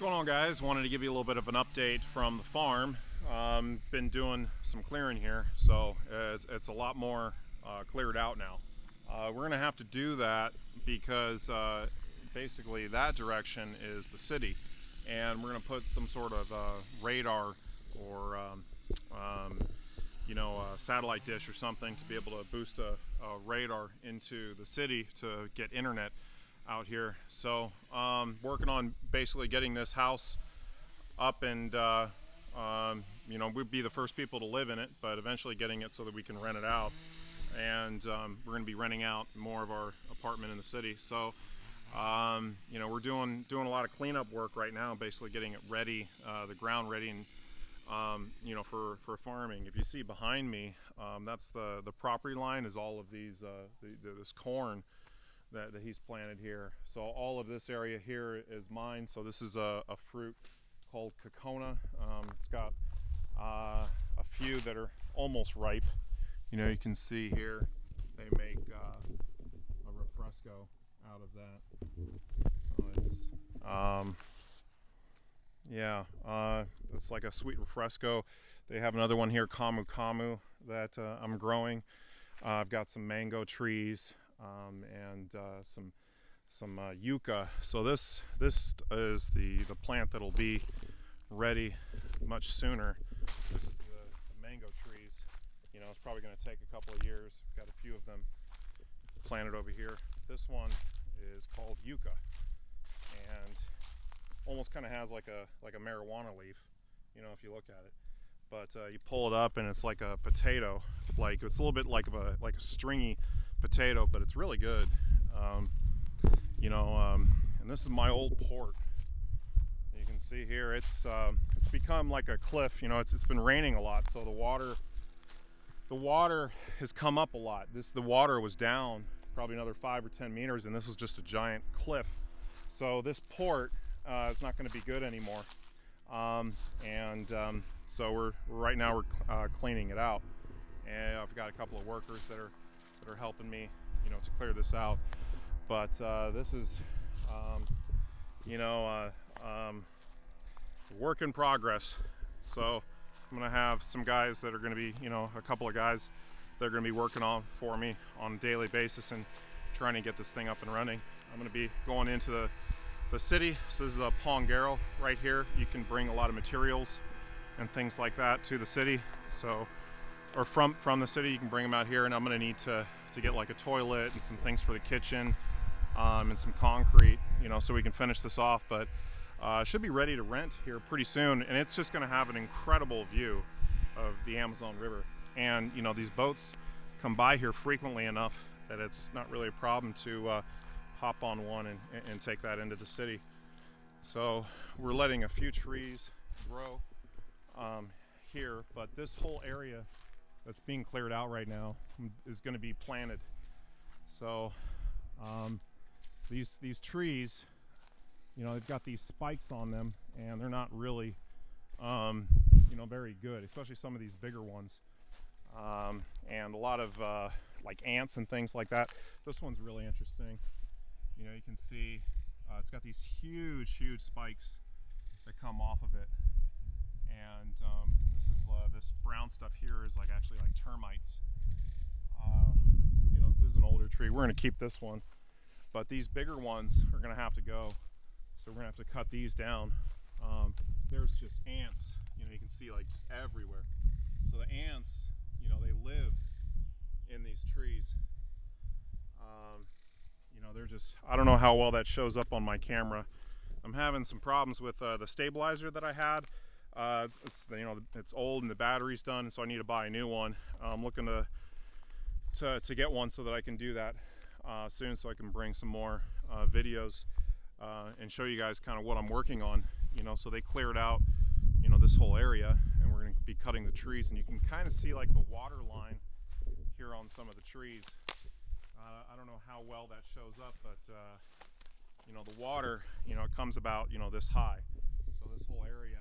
going on, guys? Wanted to give you a little bit of an update from the farm. Been doing some clearing here, so it's a lot more cleared out now. We're gonna have to do that because basically that direction is the city, and we're gonna put some sort of radar or a satellite dish or something to be able to boost a radar into the city to get internet out here. So working on basically getting this house up, and we'd be the first people to live in it, but eventually getting it so that we can rent it out. And we're going to be renting out more of our apartment in the city. So we're doing a lot of cleanup work right now, basically getting it ready, the ground ready, and for farming. If you see behind me, that's the property line is all of these this corn that he's planted here. So all of this area here is mine. So this is a fruit called cocona. It's got a few that are almost ripe. You can see here they make a refresco out of that. So it's like a sweet refresco. They have another one here, camu camu, that I'm growing. I've got some mango trees and some yucca. So this is the plant that'll be ready much sooner. This is the mango trees. It's probably going to take a couple of years. Got a few of them planted over here. This one is called yucca, and almost kind of has like a marijuana leaf, if you look at it. But you pull it up and it's like a potato. Like it's a little bit like a stringy potato, but it's really good. And this is my old port. You can see here it's become like a cliff. It's been raining a lot, so the water has come up a lot. The water was down probably another 5 or 10 meters, and this was just a giant cliff. So this port is not going to be good anymore. So we're right now cleaning it out, and I've got a couple of workers that are helping me, to clear this out. But this is, work in progress. So I'm gonna have some guys that are gonna be, a couple of guys that are gonna be working on for me on a daily basis and trying to get this thing up and running. I'm gonna be going into the city. So this is a Pongero right here. You can bring a lot of materials and things like that to the city. So, or from the city, you can bring them out here. And I'm gonna need to get like a toilet and some things for the kitchen, and some concrete, so we can finish this off. But should be ready to rent here pretty soon, and it's just gonna have an incredible view of the Amazon River. And these boats come by here frequently enough that it's not really a problem to hop on one and take that into the city. So we're letting a few trees grow here, but this whole area that's being cleared out right now is going to be planted. So these trees, they've got these spikes on them, and they're not really very good, especially some of these bigger ones, and a lot of like ants and things like that. This one's really interesting. You can see it's got these huge spikes that come off of it, and this brown stuff here is actually like termites. This is an older tree. We're going to keep this one, but these bigger ones are going to have to go. So we're going to have to cut these down. There's just ants. You can see just everywhere. So the ants, they live in these trees. They're just, I don't know how well that shows up on my camera. I'm having some problems with the stabilizer that I had. It's old and the battery's done, so I need to buy a new one. I'm looking to get one so that I can do that soon, so I can bring some more videos and show you guys kind of what I'm working on. So they cleared out this whole area, and we're going to be cutting the trees, and you can kind of see like the water line here on some of the trees. I don't know how well that shows up, but the water, it comes about this high, so this whole area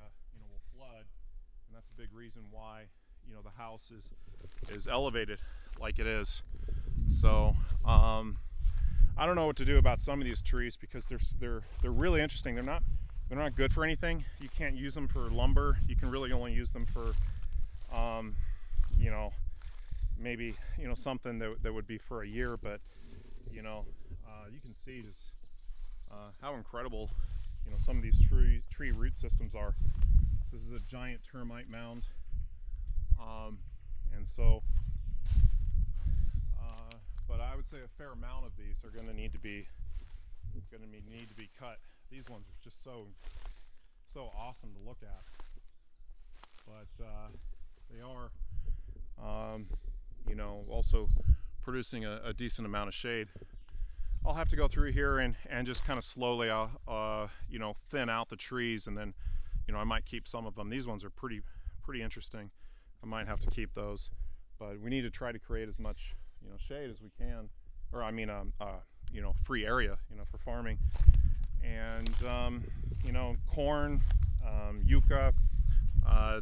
will flood, and that's a big reason why the house is elevated like it is. So I don't know what to do about some of these trees because they're really interesting. They're they're not good for anything. You can't use them for lumber. You can really only use them for, you know, maybe, you know, something that would be for a year. But, you know, you can see just how incredible, you know, some of these tree root systems are. So this is a giant termite mound, and so, but I would say a fair amount of these are going to need to be cut. These ones are just so awesome to look at, but they are, you know, also producing a decent amount of shade. I'll have to go through here and just kind of slowly, you know, thin out the trees, and then, you know, I might keep some of them. These ones are pretty interesting. I might have to keep those, but we need to try to create as much, you know, shade as we can, or I mean, you know, free area, you know, for farming. And you know, corn, yucca.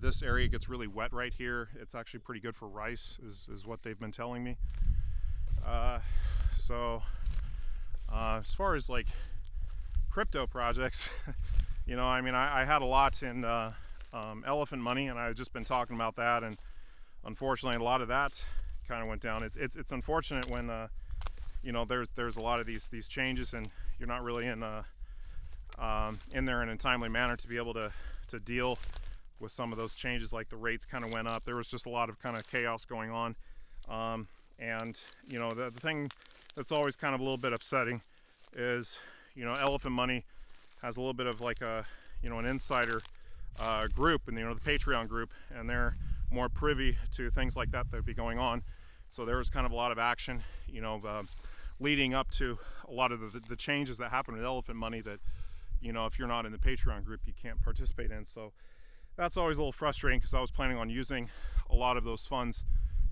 This area gets really wet right here. It's actually pretty good for rice, is what they've been telling me. So as far as like crypto projects, you know, I mean, I had a lot in elephant money, and I've just been talking about that, and unfortunately a lot of that kind of went down. It's unfortunate when you know, there's a lot of these changes, and you're not really in there in a timely manner to be able to deal with some of those changes. Like the rates kind of went up. There was just a lot of kind of chaos going on, and you know, the thing that's always kind of a little bit upsetting is, you know, elephant money has a little bit of like a, you know, an insider group, and, you know, the Patreon group, and they're more privy to things like that would be going on. So there was kind of a lot of action, you know, leading up to a lot of the changes that happened with elephant money that, you know, if you're not in the Patreon group, you can't participate in. So that's always a little frustrating, because I was planning on using a lot of those funds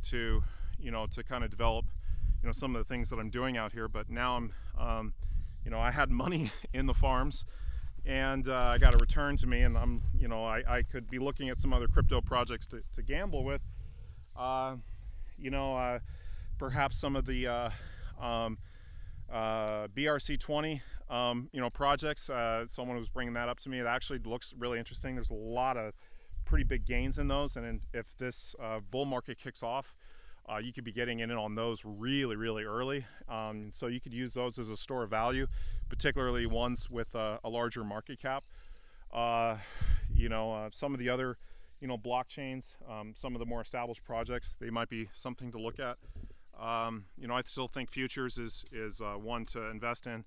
to, you know, to kind of develop, you know, some of the things that I'm doing out here. But now I'm, you know, I had money in the farms, and I got a return to me, and I'm, you know, I could be looking at some other crypto projects to gamble with. You know, perhaps some of the BRC20 you know, projects. Someone was bringing that up to me. It actually looks really interesting. There's a lot of pretty big gains in those, and if this bull market kicks off, you could be getting in on those really early. So you could use those as a store of value, particularly ones with a larger market cap. You know, some of the other, you know, blockchains, some of the more established projects, they might be something to look at. You know, I still think futures is one to invest in.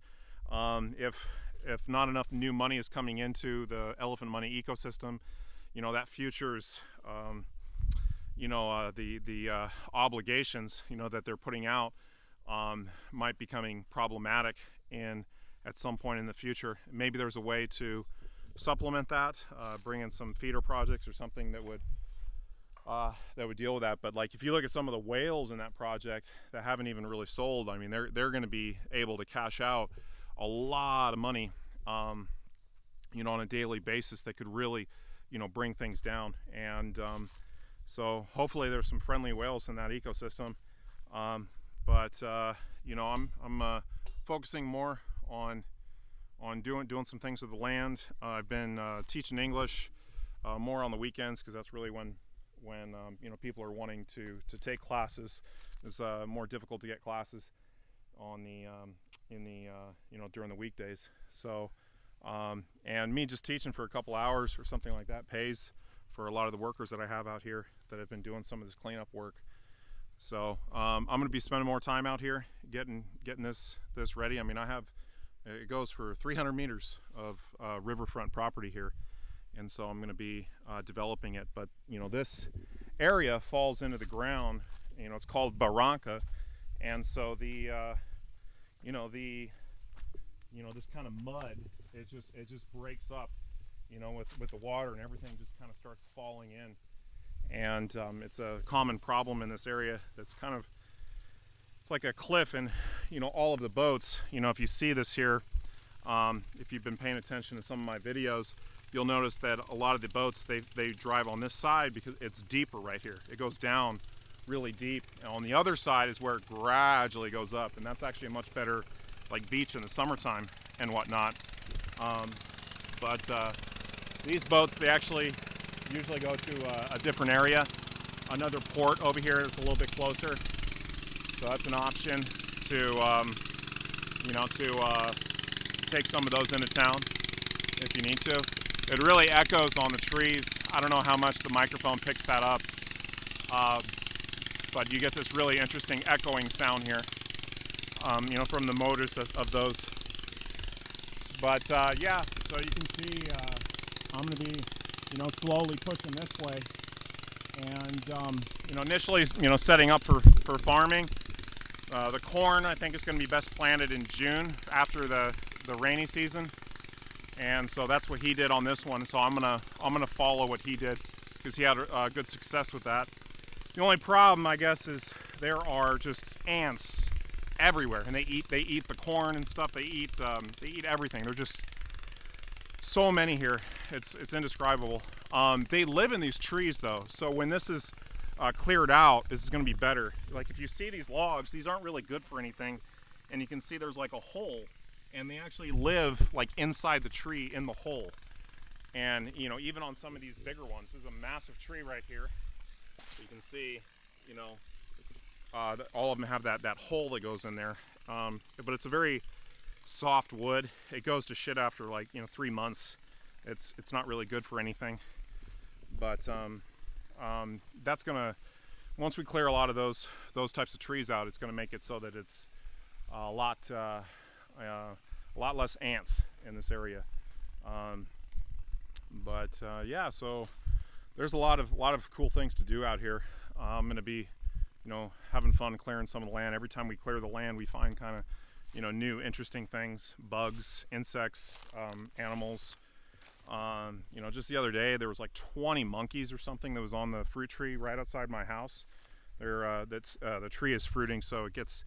If not enough new money is coming into the elephant money ecosystem, you know, that futures, you know, the obligations, you know, that they're putting out, might becoming problematic at some point in the future. Maybe there's a way to supplement that, bring in some feeder projects or something that would deal with that. But like, if you look at some of the whales in that project that haven't even really sold, I mean, they're going to be able to cash out a lot of money, you know, on a daily basis that could really, you know, bring things down. And so hopefully there's some friendly whales in that ecosystem. But you know, I'm focusing more on doing some things with the land. I've been teaching English more on the weekends, because that's really when you know, people are wanting to take classes. It's more difficult to get classes on the you know, during the weekdays. So and me just teaching for a couple hours or something like that pays for a lot of the workers that I have out here that have been doing some of this cleanup work. So I'm going to be spending more time out here getting this ready. I mean, it goes for 300 meters of riverfront property here, and so I'm going to be developing it. But you know, this area falls into the ground. You know, it's called barranca, and so the you know, this kind of mud, it just breaks up, you know, with the water, and everything just kind of starts falling in. And it's a common problem in this area. That's kind of, it's like a cliff, and you know, all of the boats, you know, if you see this here, if you've been paying attention to some of my videos, you'll notice that a lot of the boats, they drive on this side because it's deeper right here. It goes down really deep, and on the other side is where it gradually goes up, and that's actually a much better like beach in the summertime and whatnot. But these boats, they actually usually go to a different area. Another port over here is a little bit closer, so that's an option to take some of those into town if you need to. It really echoes on the trees. I don't know how much the microphone picks that up, but you get this really interesting echoing sound here, from the motors of those. But yeah, so you can see I'm going to be, slowly pushing this way, and initially, setting up for farming. The corn, I think, is going to be best planted in June after the rainy season, and so that's what he did on this one. So I'm gonna follow what he did because he had good success with that. The only problem, I guess, is there are just ants everywhere, and they eat the corn and stuff. They eat everything. They're just so many here. It's indescribable. They live in these trees though, so when this is cleared out, this is going to be better. Like if you see these logs, these aren't really good for anything, and you can see there's like a hole, and they actually live like inside the tree in the hole. And even on some of these bigger ones, there's a massive tree right here. So you can see, all of them have that hole that goes in there. But it's a very soft wood. It goes to shit after 3 months. It's not really good for anything. But that's gonna, once we clear a lot of those types of trees out, it's gonna make it so that it's a lot less ants in this area. Yeah, so there's a lot of cool things to do out here. I'm gonna be having fun clearing some of the land. Every time we clear the land, we find kind of new interesting things, bugs, insects, animals. Just the other day there was like 20 monkeys or something that was on the fruit tree right outside my house. The tree is fruiting, so it gets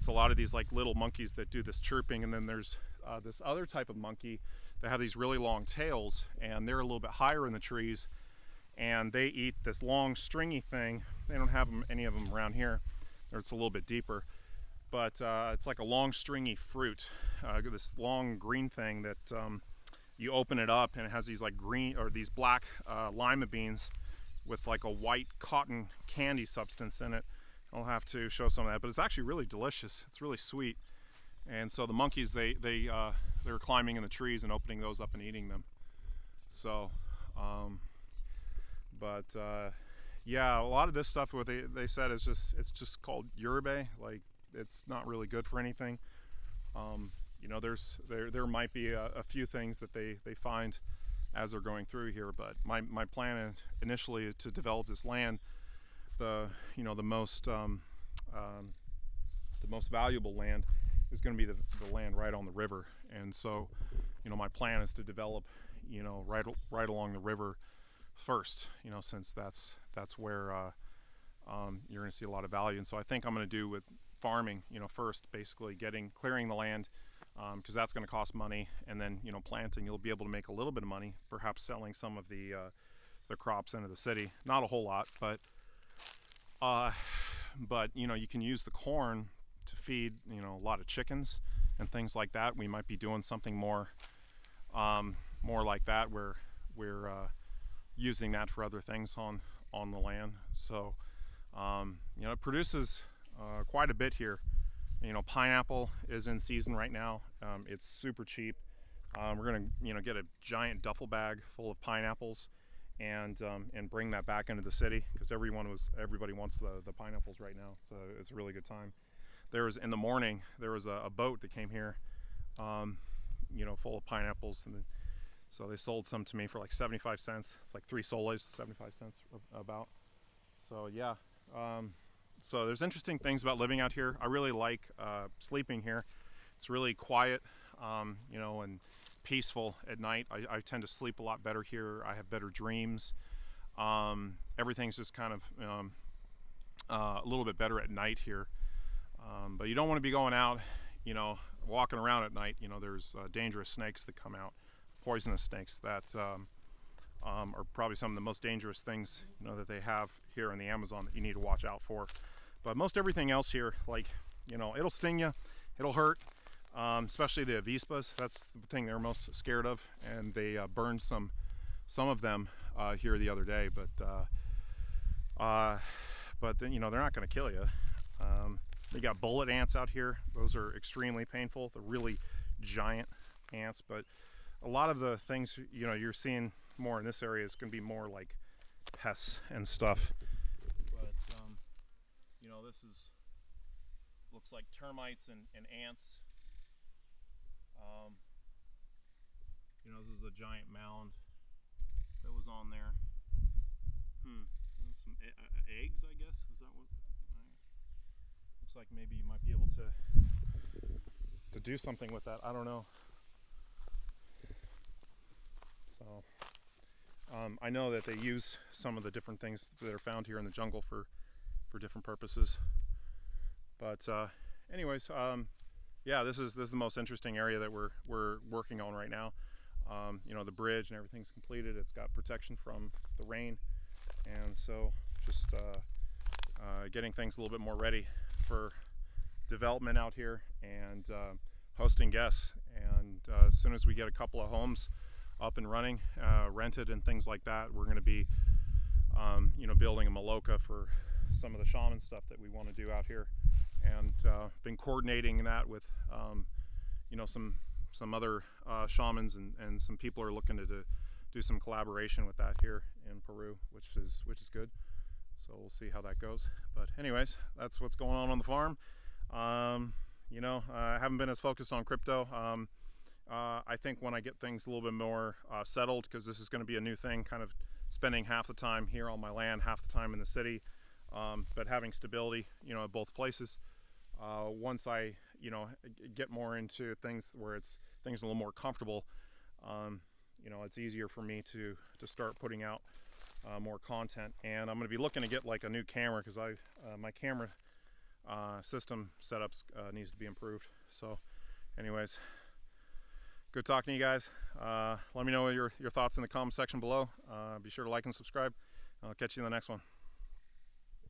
a lot of these like little monkeys that do this chirping, and then there's this other type of monkey that have these really long tails, and they're a little bit higher in the trees, and they eat this long stringy thing. They don't have any of them around here, or it's a little bit deeper, but it's like a long stringy fruit, this long green thing that you open it up, and it has these like green or these black lima beans with like a white cotton candy substance in it. I'll have to show some of that, but it's actually really delicious. It's really sweet. And so the monkeys, they were climbing in the trees and opening those up and eating them. So yeah, a lot of this stuff, what they said is it's just called yerbe. Like, it's not really good for anything. There might be a few things that they find as they're going through here, but my plan initially is to develop this land. The most valuable land is going to be the land right on the river, and so my plan is to develop right along the river first, since that's where you're going to see a lot of value. And so I think I'm going to do with farming, first, basically clearing the land, because that's going to cost money, and then planting, you'll be able to make a little bit of money, perhaps selling some of the crops into the city. Not a whole lot, but you can use the corn to feed a lot of chickens and things like that. We might be doing something more like that, where we're using that for other things on the land. So it produces quite a bit here. Pineapple is in season right now. It's super cheap. We're gonna get a giant duffel bag full of pineapples and bring that back into the city, because everybody wants the pineapples right now. So it's a really good time. In the morning there was a boat that came here, full of pineapples, and so they sold some to me for like 75 cents. It's like 3 soles, 75 cents about. So yeah. So there's interesting things about living out here. I really like sleeping here. It's really quiet, and peaceful at night. I tend to sleep a lot better here. I have better dreams. Everything's just kind of a little bit better at night here. But you don't want to be going out, walking around at night. There's dangerous snakes that come out, poisonous snakes that are probably some of the most dangerous things that they have here in the Amazon that you need to watch out for. But most everything else here, it'll sting you, it'll hurt. especially the avispas. That's the thing they're most scared of, and they burned some of them here the other day. But then, you know, they're not going to kill you. They got bullet ants out here. Those are extremely painful. They're really giant ants, but a lot of the things, you know, you're seeing more in this area is going to be more like pests and stuff. But you know, this is looks like termites and ants. You know, this is a giant mound that was on there. Some eggs, I guess. Is that what? Looks like maybe you might be able to do something with that. I don't know. So I know that they use some of the different things that are found here in the jungle for different purposes. But anyways, yeah, this is the most interesting area that we're working on right now. You know, the bridge and everything's completed. It's got protection from the rain, and so just getting things a little bit more ready for development out here and hosting guests. And as soon as we get a couple of homes up and running, rented and things like that, we're going to be you know, building a maloka for some of the shaman stuff that we want to do out here, and been coordinating that with you know, some other shamans, and some people are looking to do some collaboration with that here in Peru, which is good. So we'll see how that goes. But anyways, that's what's going on the farm. You know, I haven't been as focused on crypto. I think when I get things a little bit more settled, because this is going to be a new thing, kind of spending half the time here on my land, half the time in the city, but having stability, you know, at both places. Once I, you know, get more into things where things are a little more comfortable, you know, it's easier for me to start putting out more content. And I'm going to be looking to get like a new camera, because my camera system setups needs to be improved. So anyways, good talking to you guys. Let me know your thoughts in the comment section below. Be sure to like and subscribe. I'll catch you in the next one.